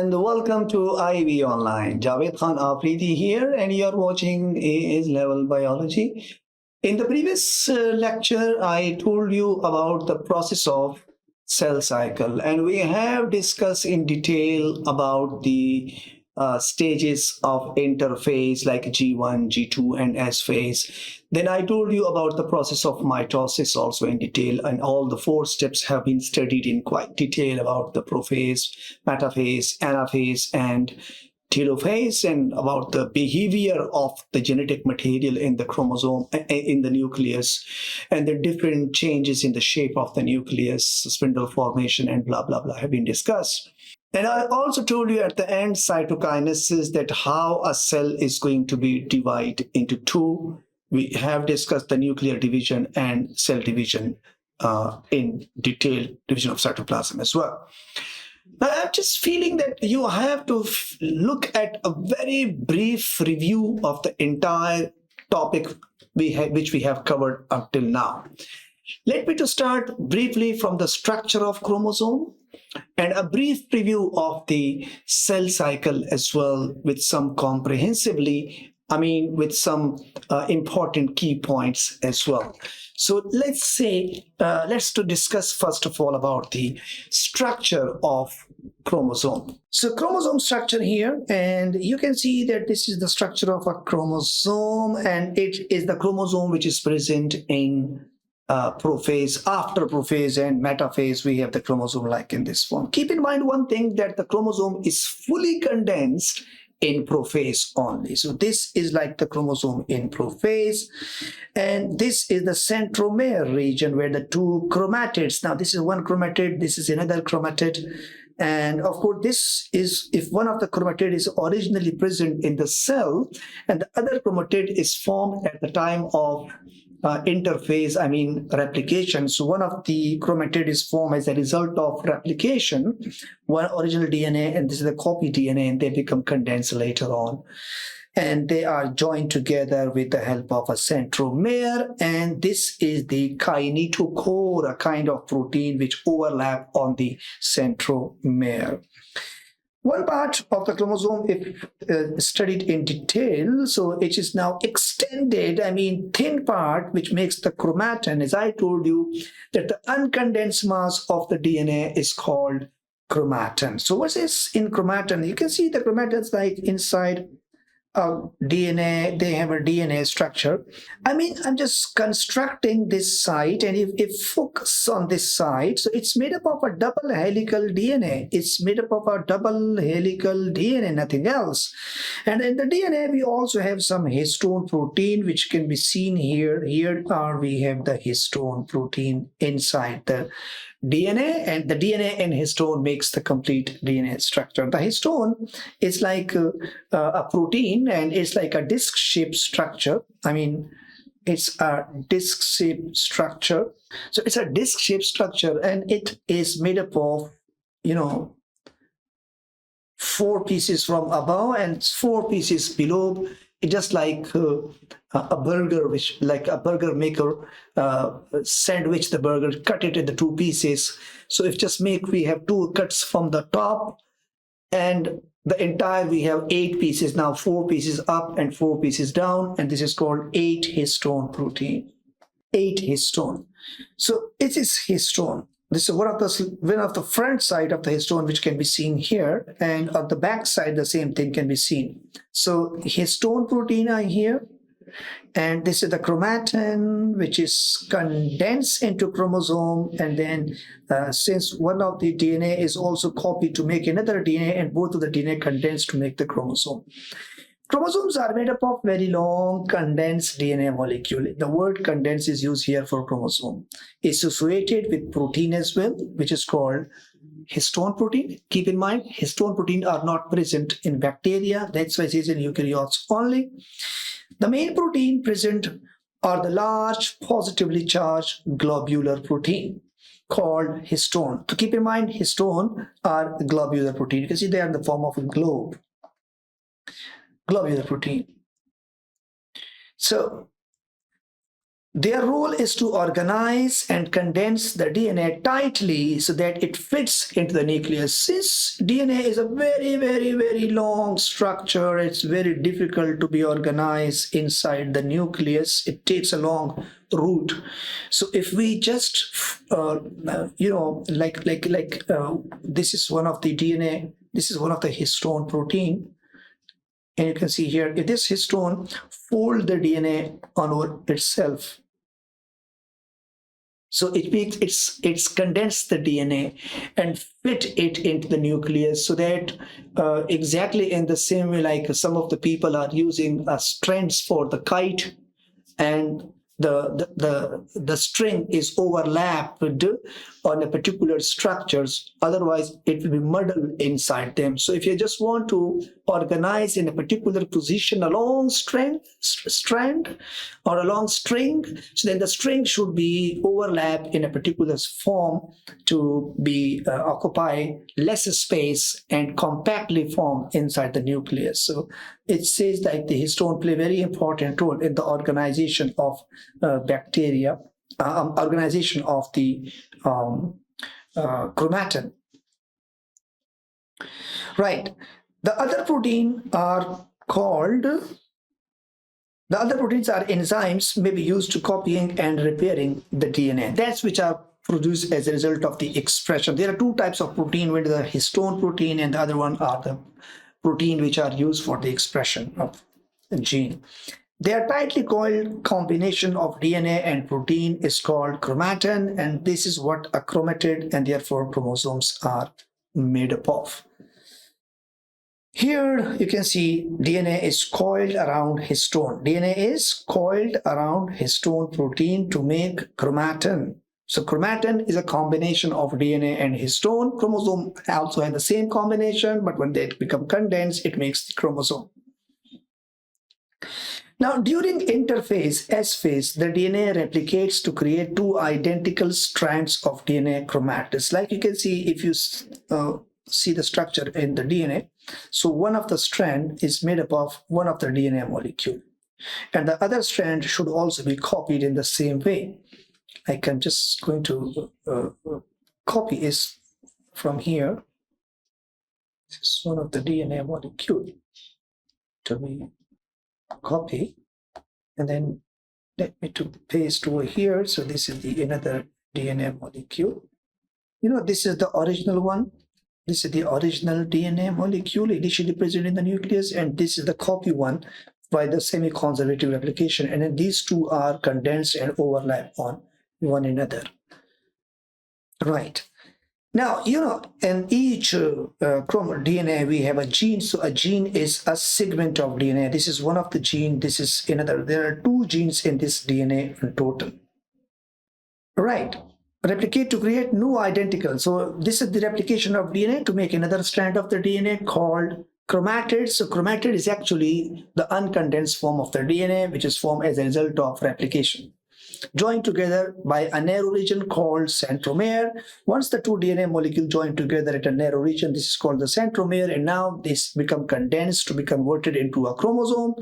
and welcome to IB Online. Javed Khan Afridi here, and you are watching AS Level Biology. In the previous lecture, I told you about the process of cell cycle, and we have discussed in detail about the stages of interphase like G1, G2, and S phase. Then I told you about the process of mitosis also in detail, and all the 4 steps have been studied in quite detail about the prophase, metaphase, anaphase, and telophase, and about the behavior of the genetic material in the chromosome, in the nucleus, and the different changes in the shape of the nucleus, spindle formation, and blah, blah, blah have been discussed. And I also told you at the end, cytokinesis, that how a cell is going to be divided into 2. We have discussed the nuclear division and cell division in detail, division of cytoplasm as well. Now, I'm just feeling that you have to look at a very brief review of the entire topic which we have covered until now. Let me to start briefly from the structure of chromosome and a brief preview of the cell cycle as well, with some with some important key points as well. So let's to discuss first of all about the structure of chromosome. So chromosome structure here, and you can see that this is the structure of a chromosome, and it is the chromosome which is present in prophase. After prophase and metaphase, we have the chromosome like in this form. Keep in mind one thing, that the chromosome is fully condensed in prophase only. So this is like the chromosome in prophase, and this is the centromere region where the 2 chromatids, now this is one chromatid, this is another chromatid, and of course this is if one of the chromatid is originally present in the cell and the other chromatid is formed at the time of interphase, replication. So one of the chromatid is formed as a result of replication, one original DNA, and this is the copy DNA, and they become condensed later on. And they are joined together with the help of a centromere, and this is the kinetochore, a kind of protein which overlap on the centromere. One part of the chromosome, if studied in detail, so it is now extended, thin part, which makes the chromatin. As I told you, that the uncondensed mass of the DNA is called chromatin. So what is in chromatin? You can see the chromatins like inside DNA, they have a DNA structure. I'm just constructing this site, and if focus on this site, so it's made up of a double helical DNA. It's made up of a double helical DNA, nothing else. And in the DNA, we also have some histone protein, which can be seen here. Here we have the histone protein inside the DNA, and the DNA and histone makes the complete DNA structure. The histone is like a protein, and it's like a disc-shaped structure. It's a disc-shaped structure. So it's a disc-shaped structure, and it is made up of, 4 pieces from above and 4 pieces below. It's just like a burger, which like a burger maker sandwich the burger, cut it into 2 pieces. So if we have 2 cuts from the top, and the entire we have 8 pieces. Now 4 pieces up and 4 pieces down, and this is called 8 histone protein. 8 histone. So it is histone. This is one of the front side of the histone, which can be seen here, and on the back side the same thing can be seen. So histone protein are here, and this is the chromatin, which is condensed into chromosome, and then since one of the DNA is also copied to make another DNA, and both of the DNA condensed to make the chromosome. Chromosomes are made up of very long condensed DNA molecule. The word condensed is used here for chromosome. Associated with protein as well, which is called histone protein. Keep in mind, histone protein are not present in bacteria. That's why it is in eukaryotes only. The main protein present are the large positively charged globular protein called histone. To keep in mind, histone are globular protein. You can see they are in the form of a globe. Globular protein. So Their role is to organize and condense the DNA tightly so that it fits into the nucleus. Since DNA is a very, very, very long structure, it's very difficult to be organized inside the nucleus. It takes a long route. So if we just, this is one of the DNA, this is one of the histone protein. And you can see here, if this histone fold the DNA on itself, so it makes it's condensed the DNA and fit it into the nucleus, so that exactly in the same way, like some of the people are using strands for the kite, and the string is overlapped on a particular structures, otherwise it will be muddled inside them. So if you just want to organize in a particular position a long strand or a long string, so then the string should be overlapped in a particular form to be occupy less space and compactly form inside the nucleus. So it says that the histone play a very important role in the organization of bacteria, organization of the chromatin. Right. The other proteins are enzymes may be used to copying and repairing the DNA. That's which are produced as a result of the expression. There are two types of protein, one is the histone protein and the other one are the protein which are used for the expression of the gene. They are tightly coiled combination of DNA and protein is called chromatin, and this is what a chromatid and therefore chromosomes are made up of. Here you can see DNA is coiled around histone. DNA is coiled around histone protein to make chromatin. So chromatin is a combination of DNA and histone. Chromosome also has the same combination, but when they become condensed, it makes the chromosome. Now, during interphase, S phase, the DNA replicates to create two identical strands of DNA chromatids. Like you can see, if you see the structure in the DNA, so one of the strand is made up of one of the DNA molecule, and the other strand should also be copied in the same way. Like I'm just going to copy is from here. This is one of the DNA molecule to be copy, and then let me to paste over here. So this is the another DNA molecule. You know, this is the original one. This is the original DNA molecule initially present in the nucleus, and this is the copy one by the semi-conservative replication. And then these two are condensed and overlap on one another. Right. Now, you know, in each DNA, we have a gene. So a gene is a segment of DNA. This is one of the gene. This is another. There are two genes in this DNA in total. Right. Replicate to create new identical. So this is the replication of DNA to make another strand of the DNA called chromatid. So chromatid is actually the uncondensed form of the DNA, which is formed as a result of replication, joined together by a narrow region called centromere. Once the two DNA molecules join together at a narrow region, this is called the centromere, and now this become condensed to be converted into a chromosome.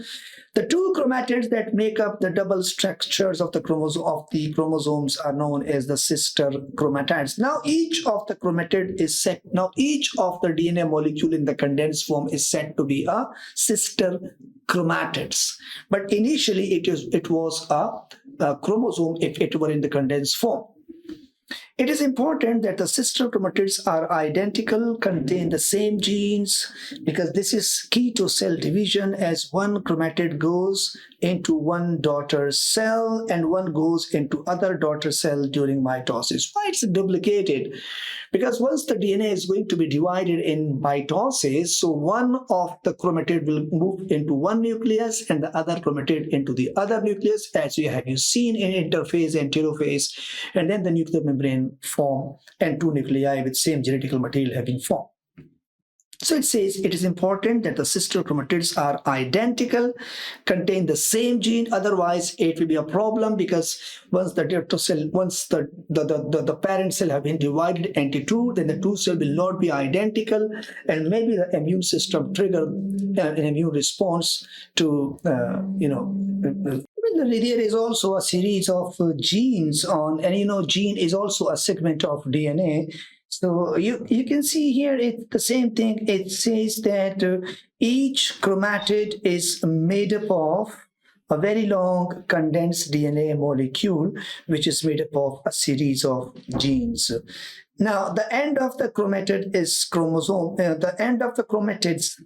The two chromatids that make up the double structures of the chromosomes are known as the sister chromatids. Now each of the chromatid is set. Now each of the DNA molecule in the condensed form is said to be a sister chromatids. But initially it was a chromosome if it were in the condensed form. It is important that the sister chromatids are identical, contain the same genes, because this is key to cell division, as one chromatid goes into one daughter cell and one goes into other daughter cell during mitosis. Why it's duplicated? Because once the DNA is going to be divided in mitosis, so one of the chromatid will move into one nucleus and the other chromatid into the other nucleus, as you have seen in interphase and telophase, and then the nuclear membrane form and two nuclei with same genetical material have been formed. So it says it is important that the sister chromatids are identical, contain the same gene, otherwise it will be a problem, because once the parent cell have been divided into two, then the two cells will not be identical, and maybe the immune system trigger an immune response to Similarly, there is also a series of genes on, and gene is also a segment of DNA. So you can see here it's the same thing. It says that each chromatid is made up of a very long condensed DNA molecule, which is made up of a series of genes. Now, the end of the chromatid is chromosome. The end of the chromatids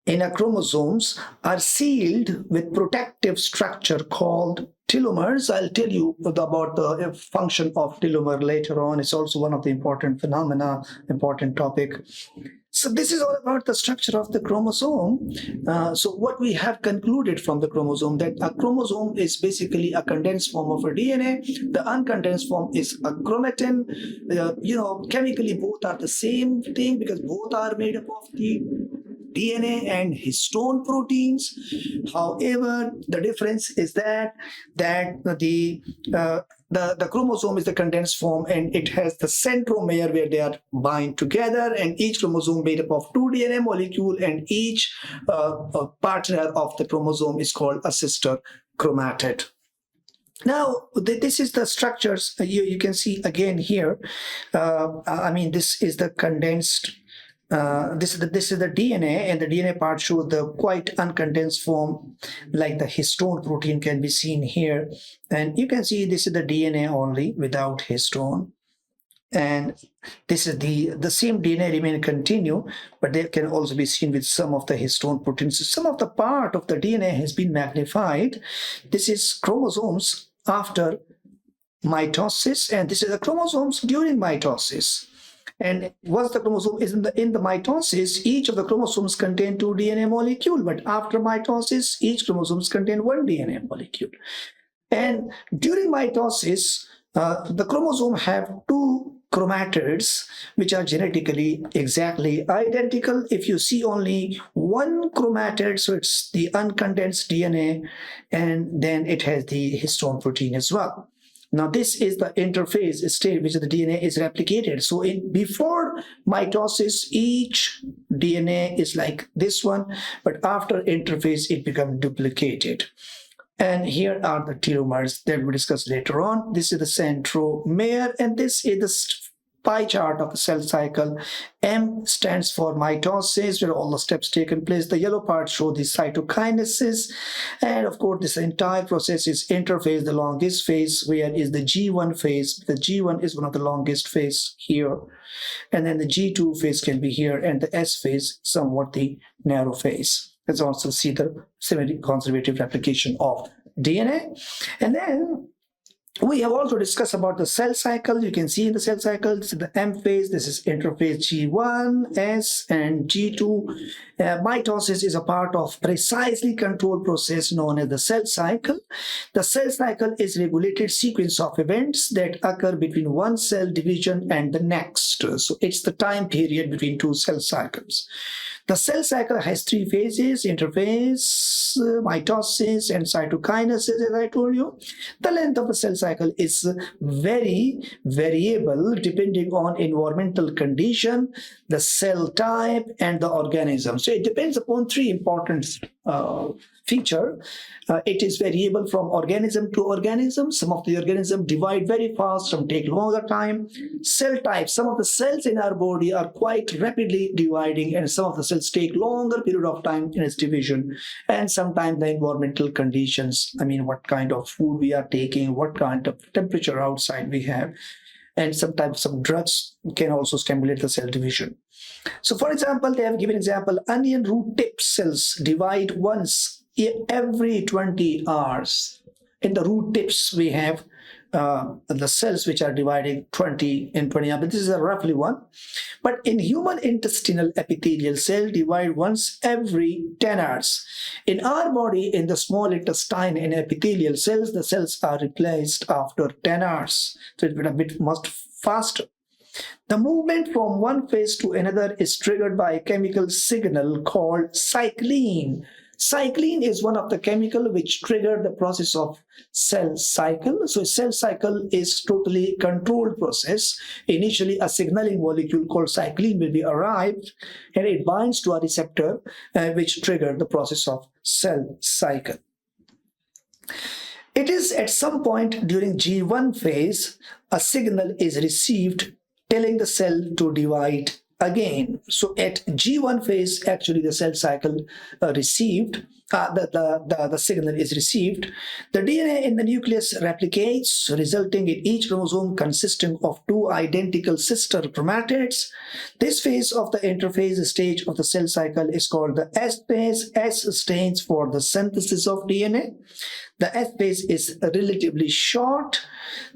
in a chromosomes are sealed with protective structure called telomeres. I'll tell you about the function of telomere later on. It's also one of the important phenomena, important topic. So this is all about the structure of the chromosome. So what we have concluded from the chromosome, that a chromosome is basically a condensed form of a DNA. The uncondensed form is a chromatin. Chemically both are the same thing because both are made up of the DNA and histone proteins. However, the difference is that the chromosome is the condensed form, and it has the centromere where they are bind together, and each chromosome made up of 2 DNA molecule, and each partner of the chromosome is called a sister chromatid. Now, this is the structures you can see again here. This is the condensed. This is the DNA, and the DNA part shows the quite uncondensed form, like the histone protein can be seen here. And you can see this is the DNA only without histone. And this is the same DNA remain continue, but they can also be seen with some of the histone proteins. So some of the part of the DNA has been magnified. This is chromosomes after mitosis, and this is the chromosomes during mitosis. And once the chromosome is in the mitosis, each of the chromosomes contain 2 DNA molecule, but after mitosis, each chromosomes contain 1 DNA molecule. And during mitosis, the chromosome have 2 chromatids, which are genetically exactly identical. If you see only 1 chromatid, so it's the uncondensed DNA, and then it has the histone protein as well. Now, this is the interphase state, which the DNA is replicated. So before mitosis, each DNA is like this one, but after interphase, it becomes duplicated. And here are the telomeres that we discuss later on. This is the centromere, and this is the pie chart of the cell cycle. M stands for mitosis, where all the steps taken place. The yellow part show the cytokinesis. And of course, this entire process is interphase, the longest phase, where is the G1 phase. The G1 is one of the longest phase here. And then the G2 phase can be here, and the S phase, somewhat the narrow phase. Let's also see the semi-conservative replication of DNA. And then we have also discussed about the cell cycle. You can see in the cell cycle, this is the M phase, this is interphase G1, S, and G2. Mitosis is a part of precisely controlled process known as the cell cycle. The cell cycle is regulated sequence of events that occur between one cell division and the next. So it's the time period between 2 cell cycles. The cell cycle has 3 phases: interphase, mitosis, and cytokinesis, as I told you. The length of the cell cycle is very variable depending on environmental condition, the cell type, and the organism. So it depends upon 3 important feature. It is variable from organism to organism. Some of the organisms divide very fast, some take longer time. Cell type, some of the cells in our body are quite rapidly dividing, and some of the cells take longer period of time in its division. And sometimes the environmental conditions, what kind of food we are taking, what kind of temperature outside we have, and sometimes some drugs can also stimulate the cell division. So for example, they have given example, onion root tip cells divide once every 20 hours. In the root tips, we have the cells which are dividing 20 in 20 hours. But this is a roughly one. But in human intestinal epithelial cell divide once every 10 hours. In our body, in the small intestine and epithelial cells, the cells are replaced after 10 hours. So it's been a bit much faster. The movement from one phase to another is triggered by a chemical signal called cyclin. Cyclin is one of the chemical which trigger the process of cell cycle. So cell cycle is totally controlled process. Initially, a signaling molecule called cyclin will be arrived, and it binds to a receptor which trigger the process of cell cycle. It is at some point during G1 phase, a signal is received telling the cell to divide again. So at G1 phase, actually the cell cycle the signal is received. The DNA in the nucleus replicates, resulting in each chromosome consisting of two identical sister chromatids. This phase of the interphase stage of the cell cycle is called the S phase. S stands for the synthesis of DNA. The S phase is relatively short.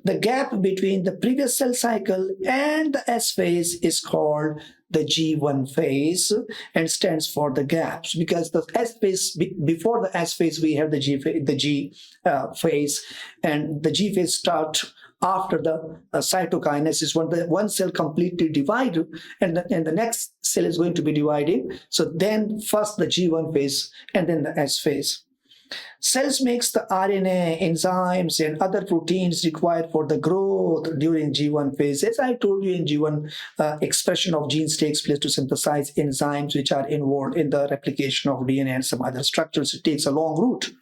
The gap between the previous cell cycle and the S phase is called the G1 phase and stands for the gaps, because the S phase, before the S phase we have the G phase, and the G phase starts after the cytokinesis, when the one cell completely divided and the next cell is going to be dividing. So then first the G1 phase and then the S phase. Cells makes the RNA, enzymes, and other proteins required for the growth during G1 phase. As I told you, in G1, expression of genes takes place to synthesize enzymes which are involved in the replication of DNA and some other structures. It takes a long route.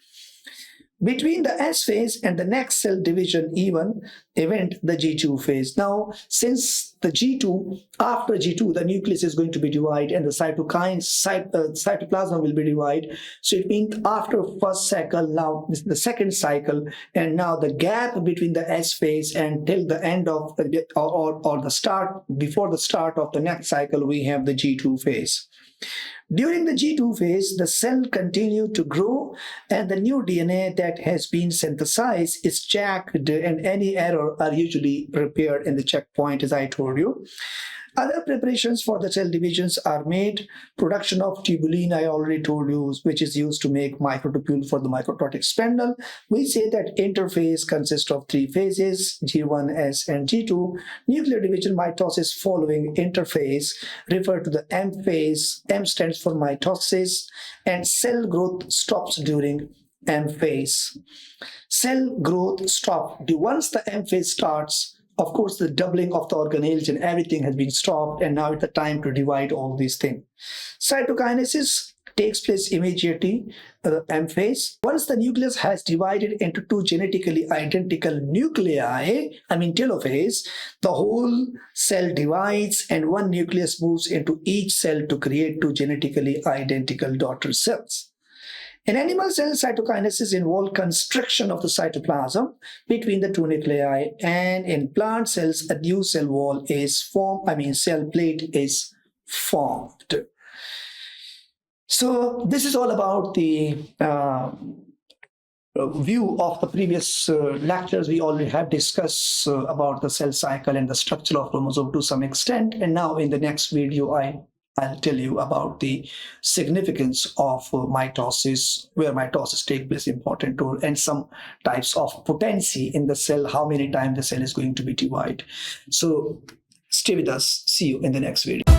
Between the S phase and the next cell division event, the G2 phase. Now, since the G2, after G2, the nucleus is going to be divided and the cytoplasm will be divided. So it means after first cycle, now this is the second cycle, and now the gap between the S phase and till the end of or the start, before the start of the next cycle, we have the G2 phase. During the G2 phase, the cell continues to grow and the new DNA that has been synthesized is checked, and any error are usually repaired in the checkpoint, as I told you. Other preparations for the cell divisions are made. Production of tubulin, I already told you, which is used to make microtubule for the microtubule spindle. We say that interphase consists of three phases, G1, S, and G2. Nuclear division mitosis following interphase, referred to the M phase. M stands for mitosis, and cell growth stops during M phase. Cell growth stops. Once the M phase starts, of course, the doubling of the organelles and everything has been stopped, and now it's the time to divide all these things. Cytokinesis takes place immediately, M phase. Once the nucleus has divided into two genetically identical nuclei, telophase, the whole cell divides and one nucleus moves into each cell to create two genetically identical daughter cells. In animal cells, cytokinesis involves constriction of the cytoplasm between the two nuclei, and in plant cells, a new cell wall is formed, cell plate is formed. So this is all about the view of the previous lectures. We already have discussed about the cell cycle and the structure of chromosome to some extent, and now in the next video I'll tell you about the significance of mitosis, where mitosis takes place important role, and some types of potency in the cell, how many times the cell is going to be divided. So stay with us. See you in the next video.